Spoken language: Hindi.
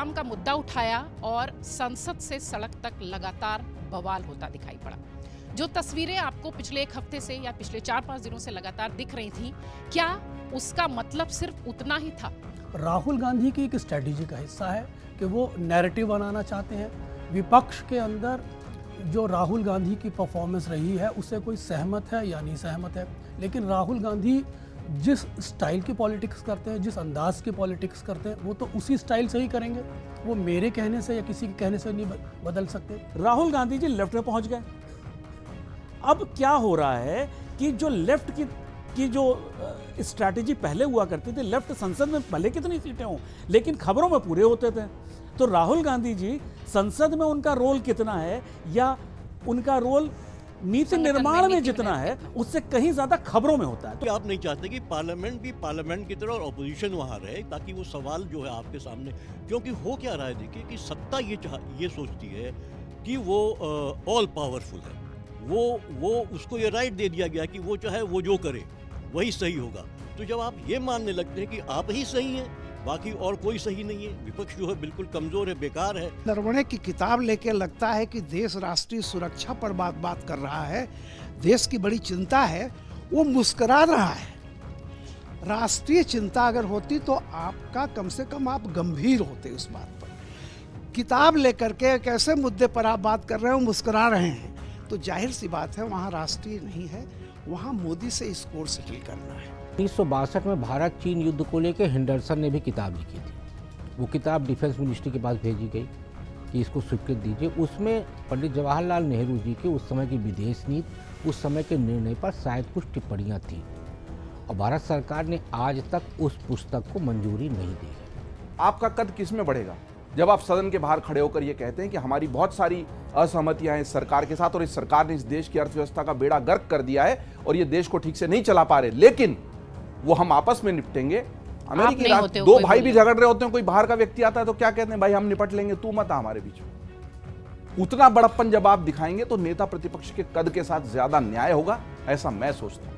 इस्लाम का मुद्दा उठाया और संसद से सड़क तक लगातार बवाल होता दिखाई पड़ा। जो तस्वीरें आपको पिछले एक हफ्ते से या पिछले 4-5 दिनों से लगातार दिख रही थी, क्या उसका मतलब सिर्फ उतना ही था? राहुल गांधी की एक स्ट्रेटेजी का हिस्सा है कि वो नैरेटिव बनाना चाहते हैं। विपक्ष के अंदर जो राहुल गांधी की परफॉर्मेंस रही है उससे कोई सहमत है या नहीं सहमत है, लेकिन राहुल गांधी जिस स्टाइल की पॉलिटिक्स करते हैं, जिस अंदाज की पॉलिटिक्स करते हैं, वो तो उसी स्टाइल से ही करेंगे। वो मेरे कहने से या किसी के कहने से नहीं बदल सकते। राहुल गांधी जी लेफ्ट में पहुंच गए। अब क्या हो रहा है कि जो लेफ्ट की जो स्ट्रैटेजी पहले हुआ करती थी, लेफ्ट संसद में भले कितनी सीटें हों लेकिन खबरों में पूरे होते थे, तो राहुल गांधी जी संसद में उनका रोल कितना है या उनका रोल नीति निर्माण में जितना है उससे कहीं ज्यादा खबरों में होता है। तो आप नहीं चाहते कि पार्लियामेंट भी पार्लियामेंट की तरह और ऑपोजिशन वहां रहे, ताकि वो सवाल जो है आपके सामने, क्योंकि हो क्या रहा है देखिए कि सत्ता ये सोचती है कि वो ऑल पावरफुल है, वो उसको ये राइट दे दिया गया कि वो चाहे वो जो करे वही सही होगा। तो जब आप ये मानने लगते हैं कि आप ही सही हैं, बाकी और कोई सही नहीं है, विपक्ष जो है बिल्कुल कमजोर है, बेकार है। नरवणे की किताब लेके लगता है कि देश राष्ट्रीय सुरक्षा पर बात कर रहा है, देश की बड़ी चिंता है, वो मुस्कुरा रहा है। राष्ट्रीय चिंता अगर होती तो आपका कम से कम आप गंभीर होते उस बात पर। किताब लेकर के कैसे मुद्दे पर आप बात कर रहे हो, मुस्कुरा रहे हैं, तो जाहिर सी बात है वहाँ राष्ट्रीय नहीं है, वहाँ मोदी से स्कोर सेटल करना है। 1962 में भारत चीन युद्ध को लेकर हेंडरसन ने भी किताब लिखी थी। वो किताब डिफेंस मिनिस्ट्री के पास भेजी गई कि इसको स्वीकृत दीजिए। उसमें पंडित जवाहरलाल नेहरू जी के उस समय की विदेश नीति, उस समय के निर्णय पर शायद कुछ टिप्पणियां थी और भारत सरकार ने आज तक उस पुस्तक को मंजूरी नहीं दी है। आपका कद किस में बढ़ेगा जब आप सदन के बाहर खड़े होकर ये कहते हैं कि हमारी बहुत सारी असहमतियां हैं इस सरकार के साथ और इस सरकार ने इस देश की अर्थव्यवस्था का बेड़ा गर्क कर दिया है और ये देश को ठीक से नहीं चला पा रहे, लेकिन वो हम आपस में निपटेंगे। अमेरिकी दो भाई भी झगड़ रहे होते हैं, कोई बाहर का व्यक्ति आता है तो क्या कहते हैं, भाई हम निपट लेंगे, तू मत आ हमारे बीच में। उतना बड़प्पन जब आप दिखाएंगे तो नेता प्रतिपक्ष के कद के साथ ज्यादा न्याय होगा, ऐसा मैं सोचता हूं।